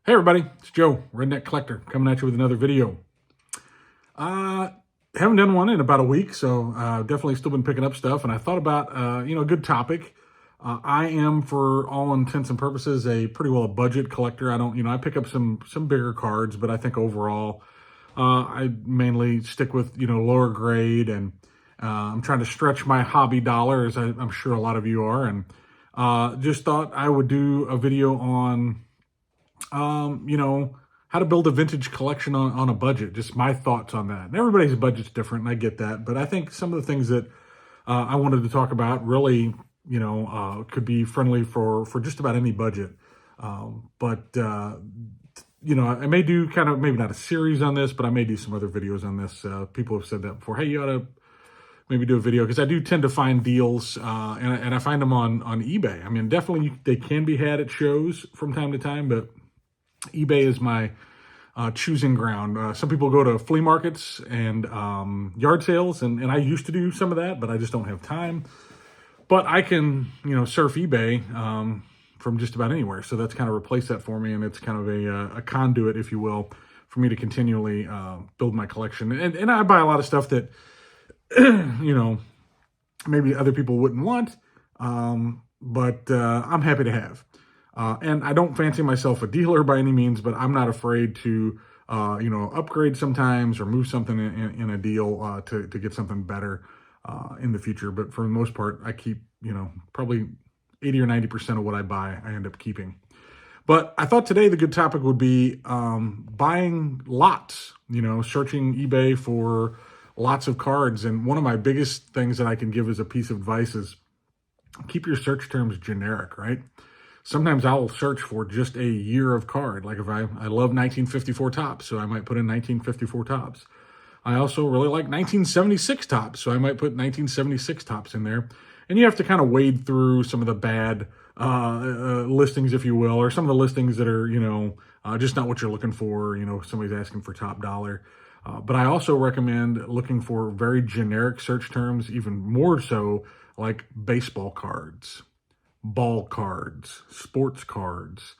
Hey everybody, it's Joe, Redneck Collector, coming at you with another video. Uh, haven't done one in about a week, so definitely still been picking up stuff. And I thought about, a good topic. I am, for all intents and purposes, a pretty well a budget collector. I don't, I pick up some bigger cards, but I think overall, I mainly stick with lower grade, and I'm trying to stretch my hobby dollar, as I'm sure a lot of you are, and just thought I would do a video on how to build a vintage collection on a budget. Just my thoughts on that. And everybody's budget's different, and I get that. But I think some of the things that I wanted to talk about really, could be friendly for just about any budget. I may do kind of, maybe not a series on this, but I may do some other videos on this. People have said that before. Hey, you ought to maybe do a video, because I do tend to find deals, and I find them on eBay. I mean, definitely they can be had at shows from time to time, but eBay is my choosing ground. Some people go to flea markets and yard sales, and I used to do some of that, but I just don't have time. But I can, surf eBay from just about anywhere. So that's kind of replaced that for me, and it's kind of a conduit, if you will, for me to continually build my collection. And I buy a lot of stuff that, maybe other people wouldn't want, but I'm happy to have. And I don't fancy myself a dealer by any means, but I'm not afraid to, upgrade sometimes or move something in a deal to get something better in the future. But for the most part, I keep, probably 80 or 90% of what I buy, I end up keeping. But I thought today the good topic would be buying lots, searching eBay for lots of cards. And one of my biggest things that I can give as a piece of advice is keep your search terms generic, right? Sometimes I'll search for just a year of card. Like if I love 1954 Topps, so I might put in 1954 Topps. I also really like 1976 Topps, so I might put 1976 Topps in there. And you have to kind of wade through some of the bad listings, if you will, or some of the listings that are, just not what you're looking for. Somebody's asking for top dollar. But I also recommend looking for very generic search terms, even more so like baseball cards, ball cards, sports cards,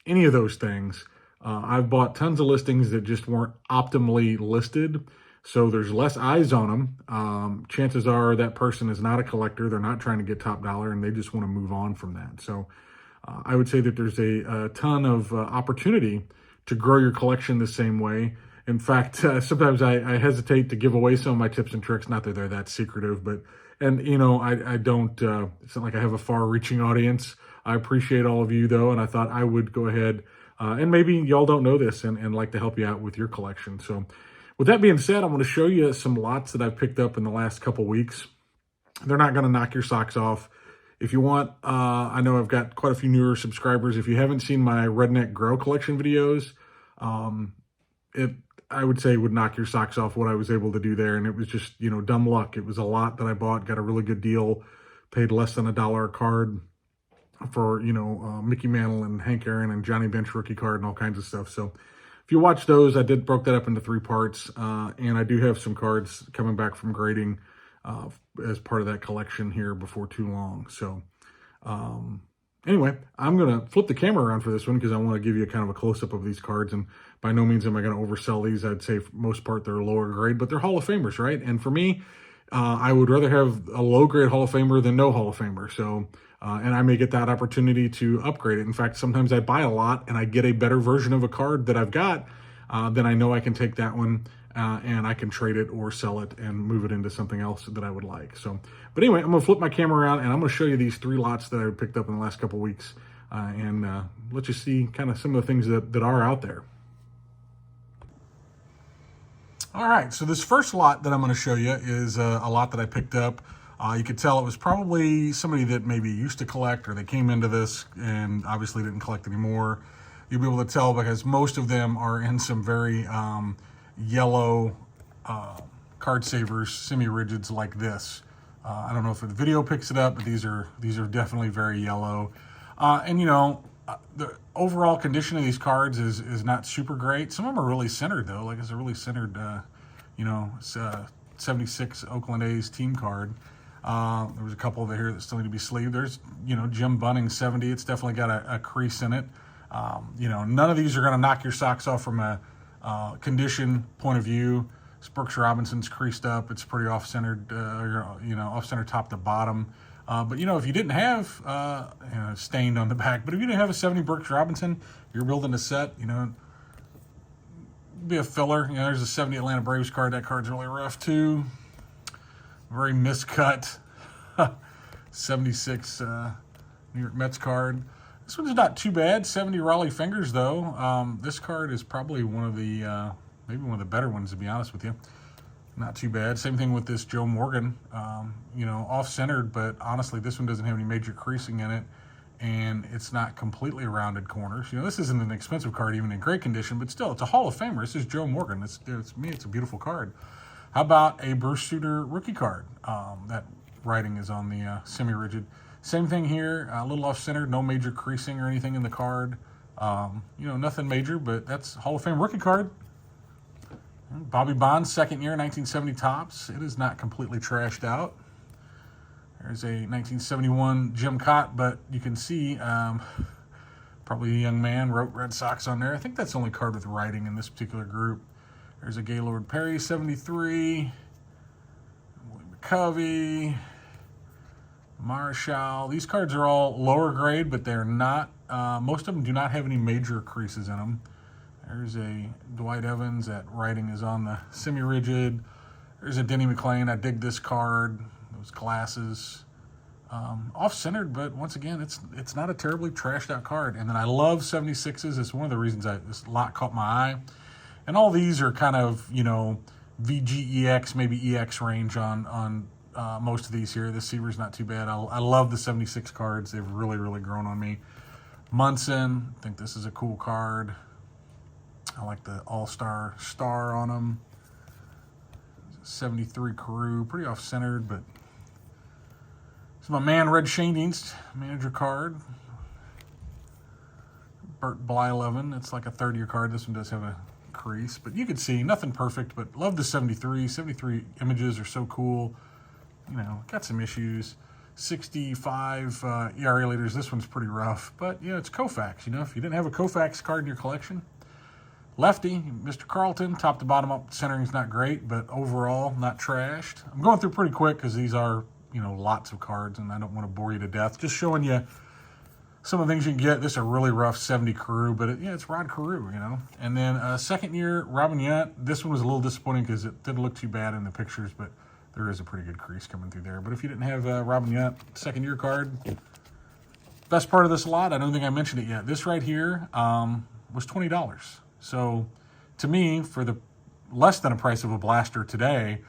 any of those things. I've bought tons of listings that just weren't optimally listed, so there's less eyes on them. Chances are that person is not a collector. They're not trying to get top dollar, and they just want to move on from that. So I would say that there's a ton of opportunity to grow your collection the same way. In fact, sometimes I hesitate to give away some of my tips and tricks. Not that they're that secretive, but, and I don't, it's not like I have a far-reaching audience. I appreciate all of you, though, and I thought I would go ahead, and maybe y'all don't know this and like to help you out with your collection. So with that being said, I'm going to show you some lots that I've picked up in the last couple weeks. They're not going to knock your socks off. If you want, I know I've got quite a few newer subscribers. If you haven't seen my Redneck Grow collection videos, I would say would knock your socks off what I was able to do there. And it was just, dumb luck. It was a lot that I bought, got a really good deal, paid less than $1 a card for, Mickey Mantle and Hank Aaron and Johnny Bench rookie card and all kinds of stuff. So if you watch those, I broke that up into 3 parts. And I do have some cards coming back from grading as part of that collection here before too long. So, anyway, I'm going to flip the camera around for this one because I want to give you kind of a close-up of these cards. And by no means am I going to oversell these. I'd say for most part they're lower grade, but they're Hall of Famers, right? And for me, I would rather have a low-grade Hall of Famer than no Hall of Famer. So, and I may get that opportunity to upgrade it. In fact, sometimes I buy a lot and I get a better version of a card that I've got. Then I know I can take that one and I can trade it or sell it and move it into something else that I would like. So, but anyway, I'm going to flip my camera around and I'm going to show you these 3 lots that I picked up in the last couple of weeks and let you see kind of some of the things that are out there. All right, so this first lot that I'm going to show you is a lot that I picked up. You could tell it was probably somebody that maybe used to collect, or they came into this and obviously didn't collect anymore. You'll be able to tell because most of them are in some very yellow card savers, semi-rigids like this. I don't know if the video picks it up, but these are definitely very yellow. The overall condition of these cards is not super great. Some of them are really centered though, like it's a really centered, 76 Oakland A's team card. There was a couple over here that still need to be sleeved. There's, Jim Bunning 70. It's definitely got a crease in it. You know, none of these are going to knock your socks off from a condition point of view. This Brooks Robinson's creased up. It's pretty off-centered, you know, off-center top to bottom. But, you know, if you didn't have, you know, stained on the back, but if you didn't have a 70 Brooks Robinson, you're building a set, you know, be a filler. You know, there's a 70 Atlanta Braves card. That card's really rough, too. Very miscut. 76 New York Mets card. This one's not too bad. 70 Raleigh Fingers, though. This card is probably one of the, maybe one of the better ones, to be honest with you. Not too bad. Same thing with this Joe Morgan. You know, off-centered, but honestly, this one doesn't have any major creasing in it, and it's not completely rounded corners. You know, this isn't an expensive card, even in great condition, but still, it's a Hall of Famer. This is Joe Morgan. It's me, it's a beautiful card. How about a Bruce Sutter rookie card? That writing is on the semi-rigid. Same thing here, a little off-centered, no major creasing or anything in the card. You know, nothing major, but that's Hall of Fame rookie card. Bobby Bonds, second year, 1970 Topps. It is not completely trashed out. There's a 1971 Jim Cott, but you can see probably a young man wrote Red Sox on there. I think that's the only card with writing in this particular group. There's a Gaylord Perry, 73. Willie McCovey. Marshall. These cards are all lower grade, but they're not, most of them do not have any major creases in them. There's a Dwight Evans. That writing is on the semi-rigid. There's a Denny McLain. I dig this card. Those glasses. Off-centered, but once again, it's not a terribly trashed out card. And then I love 76s. It's one of the reasons this lot caught my eye. And all these are kind of, you know, VGEX, maybe EX range on most of these here. This Seaver's not too bad. I love the 76 cards. They've really, really grown on me. Munson. I think this is a cool card. I like the All-Star star on them. 73 Carew, pretty off-centered, but it's my man Red Schoendienst manager card. Bert Blyleven, it's like a third-year card. This one does have a crease, but you can see nothing perfect, but love the 73. 73 images are so cool. You know, got some issues. 65 ERA leaders. This one's pretty rough, but, you know, it's Koufax. You know, if you didn't have a Koufax card in your collection, lefty, Mr. Carlton, top to bottom up, centering's not great, but overall, not trashed. I'm going through pretty quick because these are, you know, lots of cards, and I don't want to bore you to death. Just showing you some of the things you can get. This is a really rough 70 Carew, but yeah, it's Rod Carew, you know. And then second year, Robin Yount. This one was a little disappointing because it didn't look too bad in the pictures, but there is a pretty good crease coming through there. But if you didn't have Robin Yount second year card, best part of this lot, I don't think I mentioned it yet. This right here was $20. So to me, for the less than a price of a blaster today,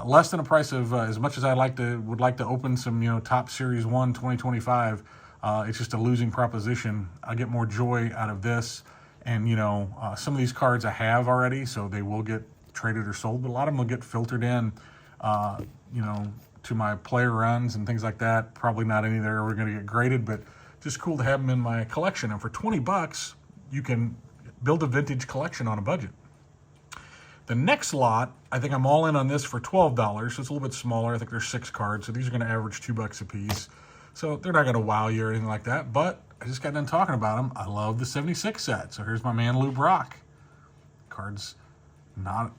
less than a price of as much as I would like to open some, you know, Top Series 1 2025, it's just a losing proposition. I get more joy out of this, and you know, some of these cards I have already, so they will get traded or sold, but a lot of them will get filtered in, you know, to my player runs and things like that. Probably not any that are ever going to get graded, but just cool to have them in my collection. And for $20, you can build a vintage collection on a budget. The next lot, I think I'm all in on this for $12. So it's a little bit smaller. I think there's 6 cards, so these are going to average $2 a piece. So they're not going to wow you or anything like that, but I just got done talking about them. I love the 76 set. So here's my man Lou Brock. Card's not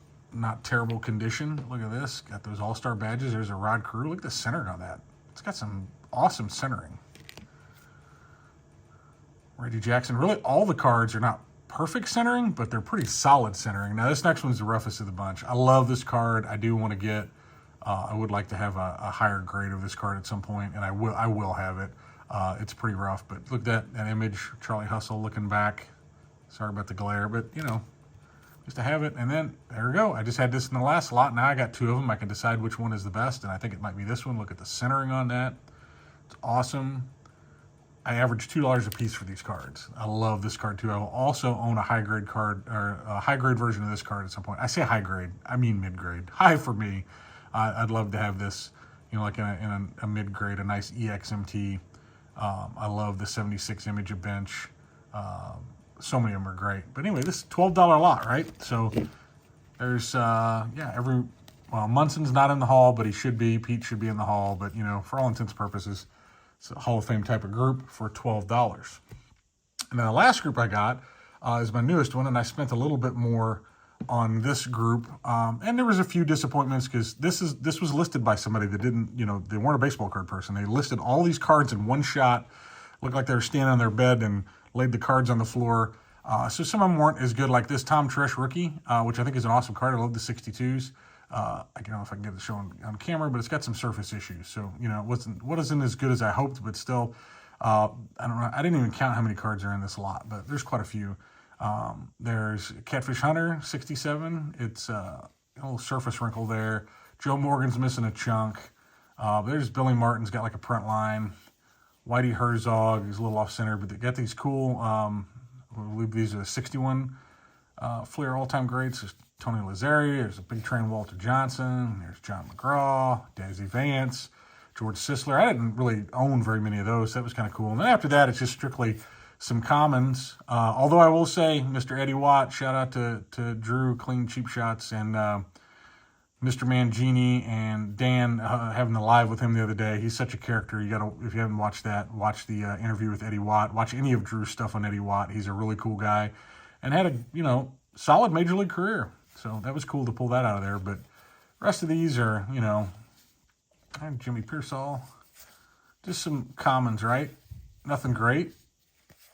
terrible condition. Look at this. Got those all-star badges. There's a Rod Carew. Look at the centering on that. It's got some awesome centering. Reggie Jackson. Really, all the cards are not perfect centering, but they're pretty solid centering. Now, this next one's the roughest of the bunch. I love this card. I do want to get, I would like to have a higher grade of this card at some point, and I will have it. It's pretty rough, but look at that image. Charlie Hustle looking back. Sorry about the glare, but, you know, just to have it. And then, there we go. I just had this in the last lot. Now I got 2 of them. I can decide which one is the best, and I think it might be this one. Look at the centering on that. It's awesome. I average $2 a piece for these cards. I love this card too. I will also own a high grade card, or a high grade version of this card at some point. I say high grade, I mean mid grade. High for me. I'd love to have this, you know, like in a mid grade, a nice EXMT. I love the 76 image of bench. So many of them are great. But anyway, this is $12 lot, right? So there's well, Munson's not in the hall, but he should be. Pete should be in the hall, but you know, for all intents and purposes, it's a Hall of Fame type of group for $12. And then the last group I got is my newest one, and I spent a little bit more on this group. And there was a few disappointments because this was listed by somebody that didn't, they weren't a baseball card person. They listed all these cards in one shot. Looked like they were standing on their bed and laid the cards on the floor. So some of them weren't as good, like this Tom Tresh rookie, which I think is an awesome card. I love the 62s. I don't know if I can get it shown on camera, but it's got some surface issues. So, it wasn't as good as I hoped, but still, I don't know. I didn't even count how many cards are in this lot, but there's quite a few. There's Catfish Hunter, 67. It's a little surface wrinkle there. Joe Morgan's missing a chunk. There's Billy Martin's got like a print line. Whitey Herzog is a little off center, but they got these cool, I believe these are the 61 Fleer all-time greats. There's Tony Lazzari, there's a big train Walter Johnson, there's John McGraw, Dazzy Vance, George Sisler. I didn't really own very many of those. That was kind of cool. And then after that, it's just strictly some commons. Although I will say, Mr. Eddie Watt, shout out to Drew, Clean Cheap Shots, and Mr. Mangini and Dan having the live with him the other day. He's such a character. You gotta, if you haven't watched that, watch the interview with Eddie Watt. Watch any of Drew's stuff on Eddie Watt. He's a really cool guy and had a solid major league career. So that was cool to pull that out of there. But the rest of these are and Jimmy Pearsall, just some commons, right? Nothing great,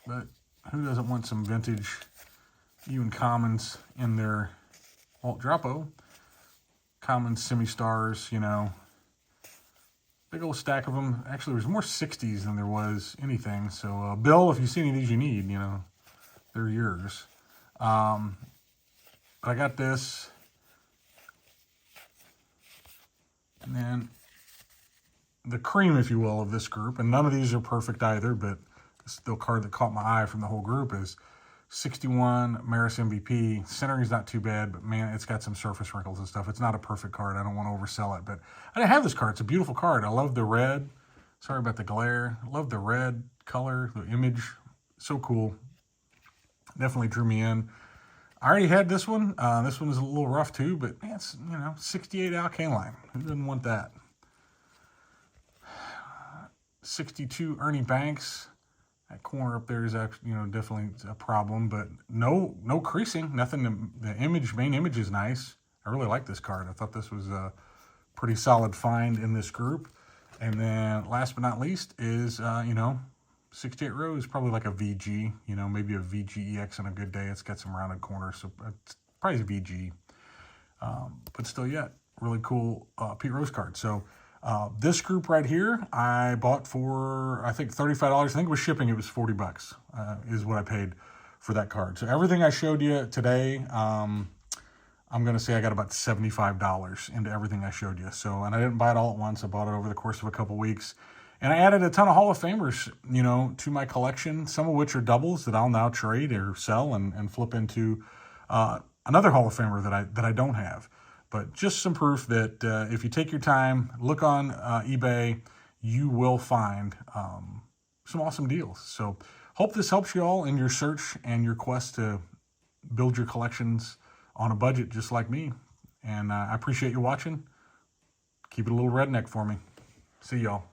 but who doesn't want some vintage, even commons in their Walt Drapo? Common semi-stars, big old stack of them. Actually, there's more 60s than there was anything. So, Bill, if you see any of these you need, they're yours. I got this. And then the cream, if you will, of this group, and none of these are perfect either, but the card that caught my eye from the whole group is 61 Maris MVP. Centering's not too bad, but man, it's got some surface wrinkles and stuff. It's not a perfect card. I don't want to oversell it, but I didn't have this card. It's a beautiful card. I love the red. Sorry about the glare. I love the red color, the image. So cool. Definitely drew me in. I already had this one. This one is a little rough too, but man, it's, 68 Al Kaline. Who doesn't want that? 62 Ernie Banks. That corner up there is actually, definitely a problem, but no creasing, nothing. The main image is nice. I really like this card. I thought this was a pretty solid find in this group. And then last but not least is, 68 Rose, probably like a VG, maybe a VGEX on a good day. It's got some rounded corners, so it's probably a VG. But still yet, really cool Pete Rose card. So this group right here, I bought for, I think, $35. I think with shipping, it was $40 is what I paid for that card. So everything I showed you today, I'm going to say I got about $75 into everything I showed you. So, and I didn't buy it all at once. I bought it over the course of a couple weeks. And I added a ton of Hall of Famers, to my collection, some of which are doubles that I'll now trade or sell and flip into another Hall of Famer that I don't have. But just some proof that if you take your time, look on eBay, you will find some awesome deals. So hope this helps you all in your search and your quest to build your collections on a budget just like me. And I appreciate you watching. Keep it a little redneck for me. See y'all.